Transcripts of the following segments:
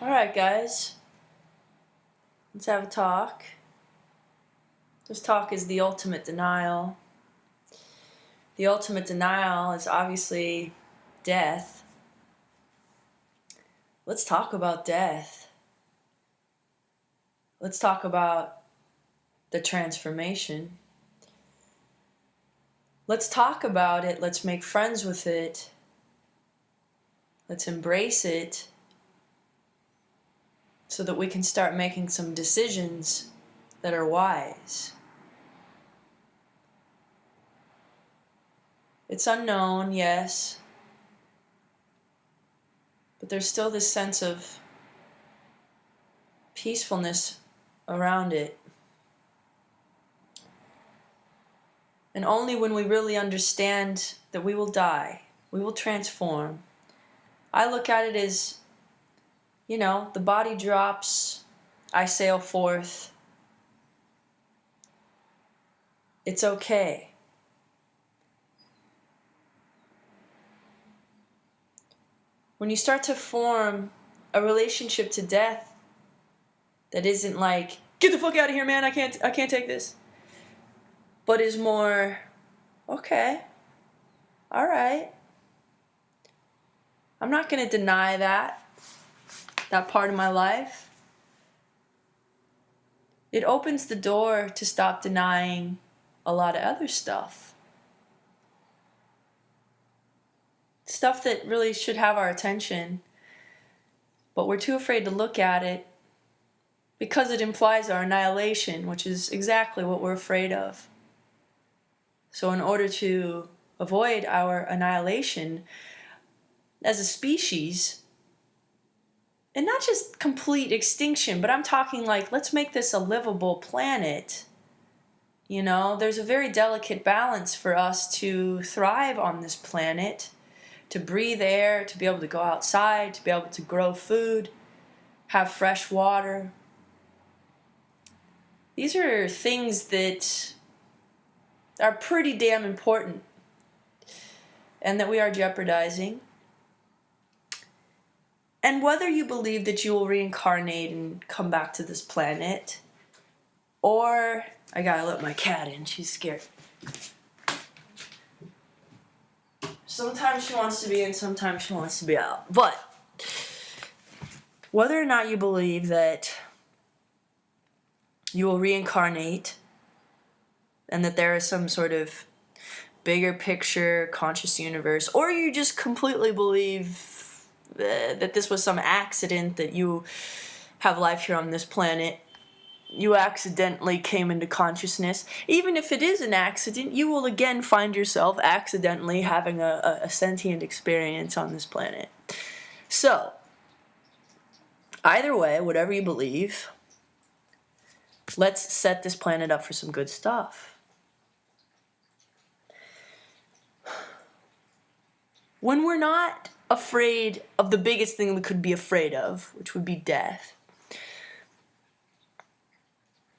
Alright, guys. Let's have a talk. This talk is the ultimate denial. The ultimate denial is obviously death. Let's talk about death. Let's talk about the transformation. Let's talk about it. Let's make friends with it. Let's embrace it so that we can start making some decisions that are wise. It's unknown, yes, but there's still this sense of peacefulness around it. And only when we really understand that we will die, we will transform. I look at it as, the body drops, I sail forth. It's okay. When you start to form a relationship to death that isn't like, get the fuck out of here, man, I can't take this, but is more, okay, all right, I'm not going to deny that part of my life. It opens the door to stop denying a lot of other stuff. Stuff that really should have our attention, but we're too afraid to look at it because it implies our annihilation, which is exactly what we're afraid of. So in order to avoid our annihilation as a species, and not just complete extinction, but I'm talking like, let's make this a livable planet. There's a very delicate balance for us to thrive on this planet, to breathe air, to be able to go outside, to be able to grow food, have fresh water. These are things that are pretty damn important and that we are jeopardizing. And whether you believe that you will reincarnate and come back to this planet, or I gotta let my cat in, she's scared. Sometimes she wants to be in, sometimes she wants to be out. But whether or not you believe that you will reincarnate and that there is some sort of bigger picture conscious universe, or you just completely believe that this was some accident, that you have life here on this planet, you accidentally came into consciousness. Even if it is an accident, you will again find yourself accidentally having a sentient experience on this planet. So, either way, whatever you believe, let's set this planet up for some good stuff. When we're not afraid of the biggest thing we could be afraid of, which would be death.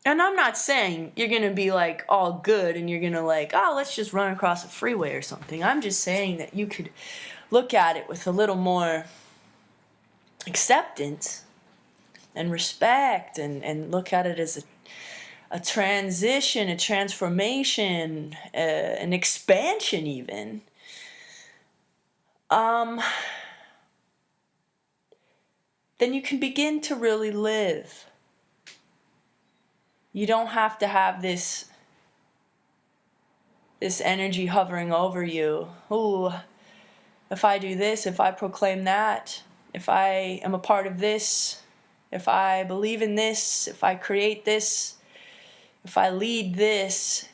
And I'm not saying you're going to be like all good and you're going to let's just run across a freeway or something. I'm just saying that you could look at it with a little more acceptance and respect, and look at it as a transition, a transformation, an expansion even. Then you can begin to really live. You don't have to have this energy hovering over you. Ooh, if I do this, if I proclaim that, if I am a part of this, if I believe in this, if I create this, if I lead this,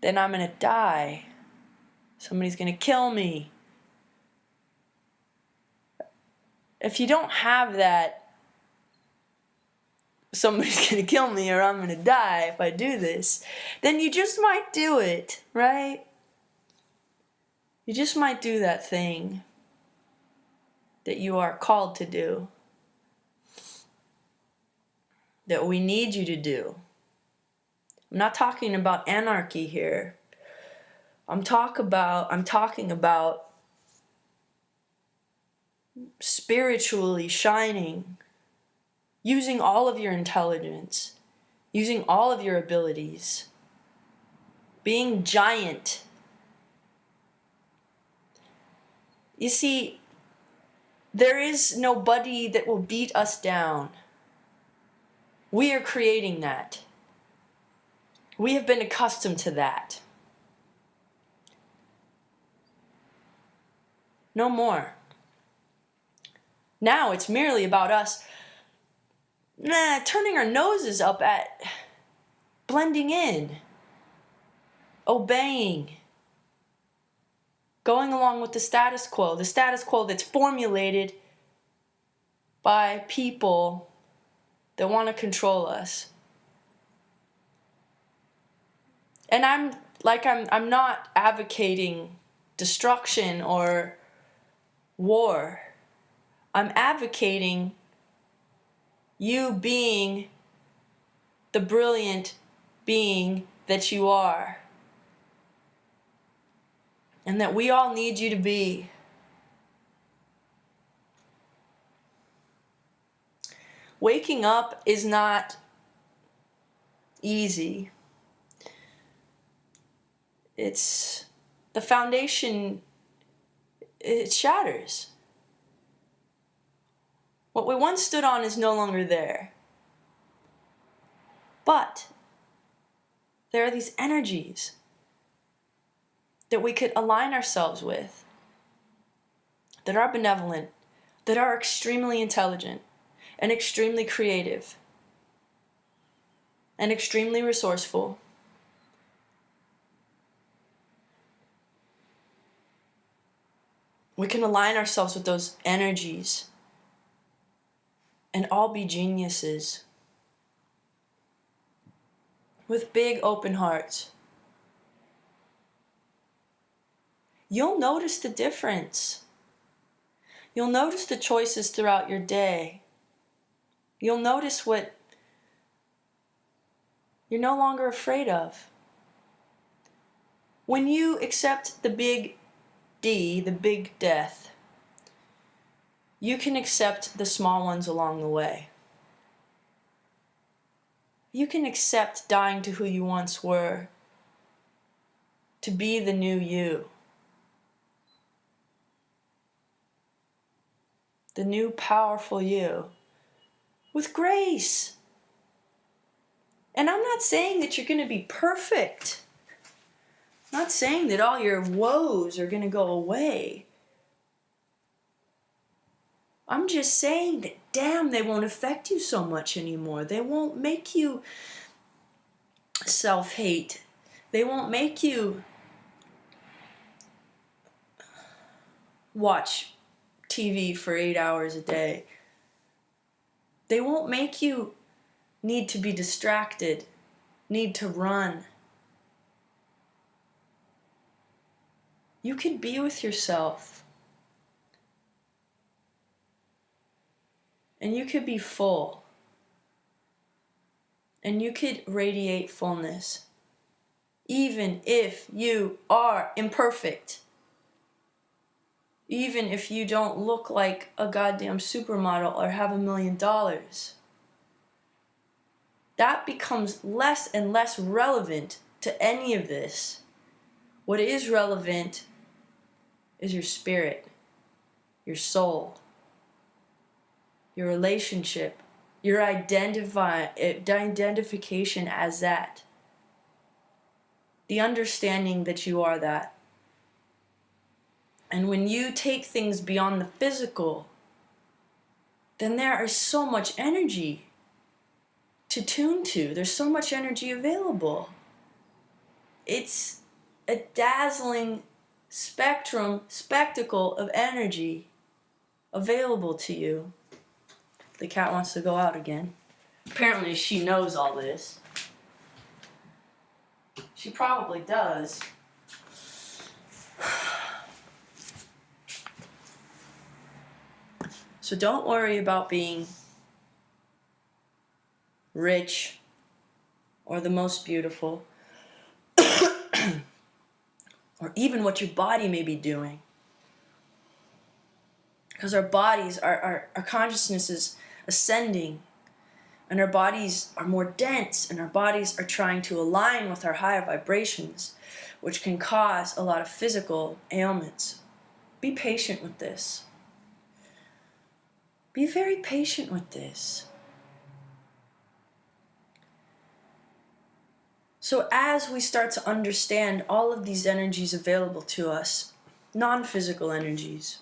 then I'm going to die. Somebody's going to kill me. If you don't have that, somebody's going to kill me or I'm going to die if I do this, then you just might do it, right? You just might do that thing that you are called to do, that we need you to do. I'm not talking about anarchy here. I'm talking about spiritually shining, using all of your intelligence, using all of your abilities, being giant. You see, there is nobody that will beat us down. We are creating that. We have been accustomed to that. No more. Now it's merely about us turning our noses up at blending in, obeying, going along with the status quo that's formulated by people that want to control us. And I'm not advocating destruction or war. I'm advocating you being the brilliant being that you are, and that we all need you to be. Waking up is not easy. It's the foundation, it shatters. What we once stood on is no longer there. But there are these energies that we could align ourselves with, that are benevolent, that are extremely intelligent, and extremely creative, and extremely resourceful. We can align ourselves with those energies and all be geniuses with big open hearts. You'll notice the difference. You'll notice the choices throughout your day. You'll notice what you're no longer afraid of. When you accept the big D, the big death, you can accept the small ones along the way. You can accept dying to who you once were, to be the new you, the new powerful you, with grace. And I'm not saying that you're going to be perfect. I'm not saying that all your woes are going to go away. I'm just saying that, damn, they won't affect you so much anymore. They won't make you self-hate. They won't make you watch TV for 8 hours a day. They won't make you need to be distracted, need to run. You can be with yourself. And you could be full. And you could radiate fullness. Even if you are imperfect. Even if you don't look like a goddamn supermodel or have $1 million. That becomes less and less relevant to any of this. What is relevant is your spirit, your soul, your relationship, your identification as that. The understanding that you are that. And when you take things beyond the physical, then there is so much energy to tune to. There's so much energy available. It's a dazzling spectacle of energy available to you. The cat wants to go out again. Apparently she knows all this. She probably does. So don't worry about being rich or the most beautiful or even what your body may be doing. Because our bodies, our consciousness is ascending, and our bodies are more dense, and our bodies are trying to align with our higher vibrations, which can cause a lot of physical ailments. Be patient with this. Be very patient with this. So as we start to understand all of these energies available to us, non-physical energies,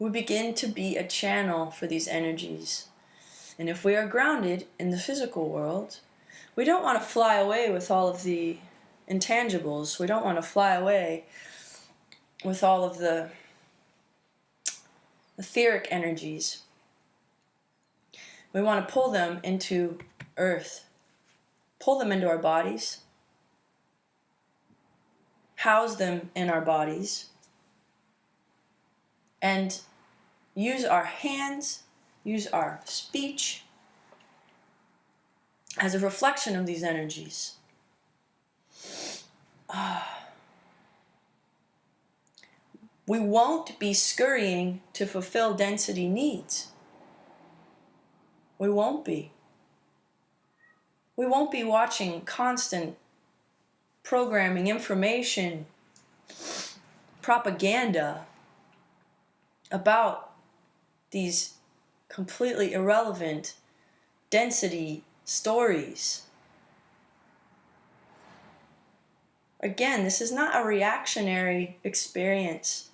we begin to be a channel for these energies. And if we are grounded in the physical world, we don't want to fly away with all of the intangibles. We don't want to fly away with all of the etheric energies. We want to pull them into earth, pull them into our bodies, house them in our bodies, and use our hands, use our speech as a reflection of these energies. We won't be scurrying to fulfill density needs. We won't be. We won't be watching constant programming, information, propaganda about these completely irrelevant density stories. Again, this is not a reactionary experience.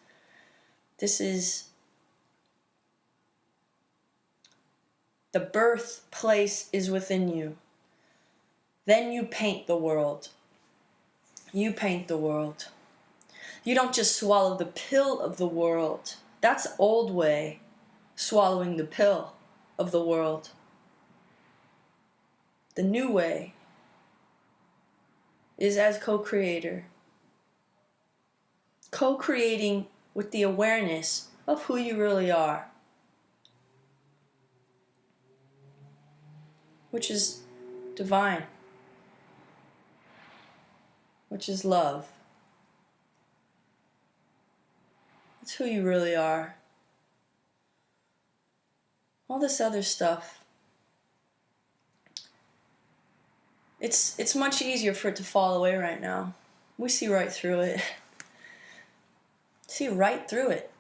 This is the birthplace is within you. Then you paint the world. You paint the world. You don't just swallow the pill of the world. That's old way, swallowing the pill of the world. The new way is as co-creator. Co-creating with the awareness of who you really are, which is divine, which is love. It's who you really are. All this other stuff, it's much easier for it to fall away right now. We see right through it. See right through it.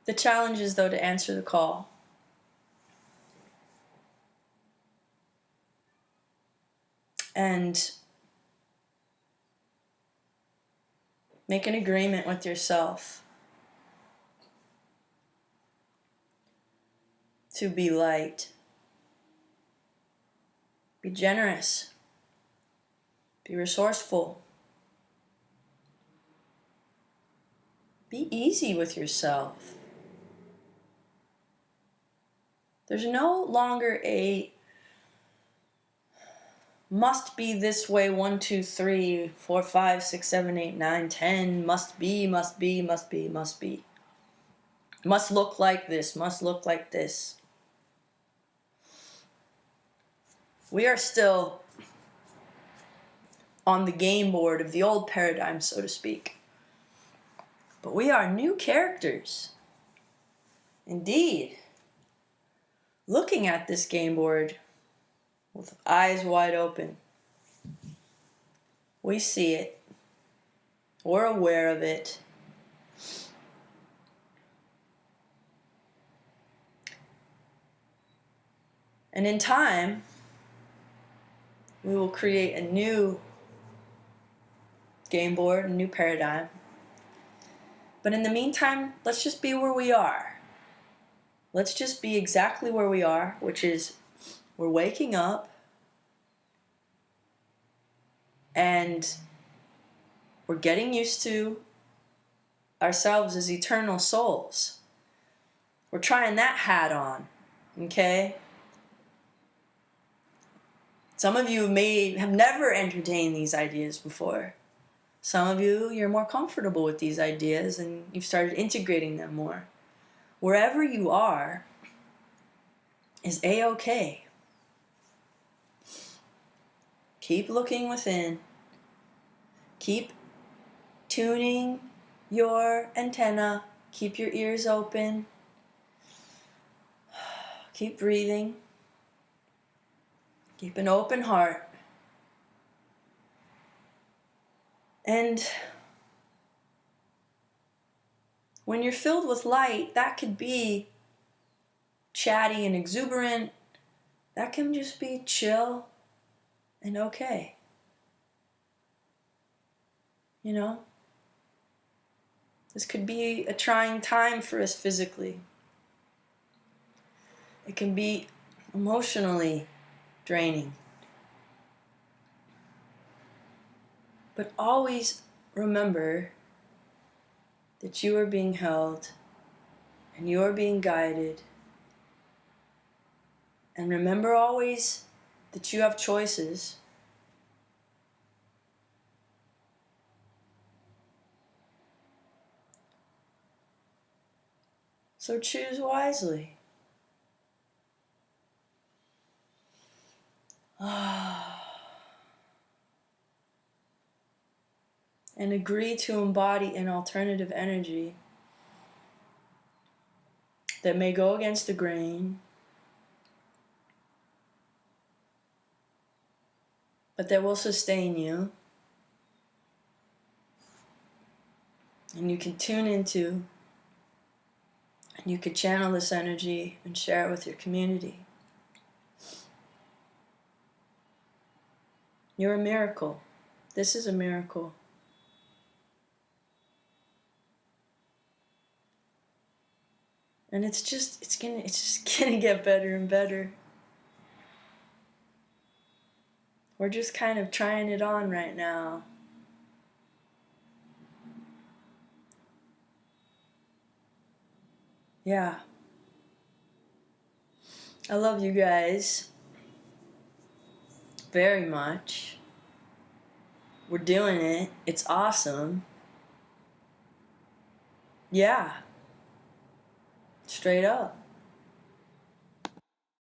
The challenge is, though, to answer the call. And make an agreement with yourself to be light. Be generous. Be resourceful. Be easy with yourself. There's no longer a must be this way, 1, 2, 3, 4, 5, 6, 7, 8, 9, 10, must be, must be, must be, must be. Must look like this, must look like this. We are still on the game board of the old paradigm, so to speak. But we are new characters. Indeed. Looking at this game board with eyes wide open. We see it. We're aware of it. And in time, we will create a new game board, a new paradigm. But in the meantime, let's just be where we are. Let's just be exactly where we are, which is we're waking up and we're getting used to ourselves as eternal souls. We're trying that hat on, okay? Some of you may have never entertained these ideas before. Some of you, you're more comfortable with these ideas and you've started integrating them more. Wherever you are is A-okay. Keep looking within. Keep tuning your antenna. Keep your ears open. Keep breathing. Keep an open heart. And when you're filled with light, that could be chatty and exuberant. That can just be chill and okay. You know? This could be a trying time for us physically. It can be emotionally draining. But always remember that you are being held and you are being guided. And remember always that you have choices. So choose wisely. And agree to embody an alternative energy that may go against the grain, but that will sustain you. And you can tune into, and you can channel this energy and share it with your community. You're a miracle. This is a miracle. And it's just gonna get better and better. We're just kind of trying it on right now. Yeah. I love you guys very much. We're doing it. It's awesome. Yeah. Straight up.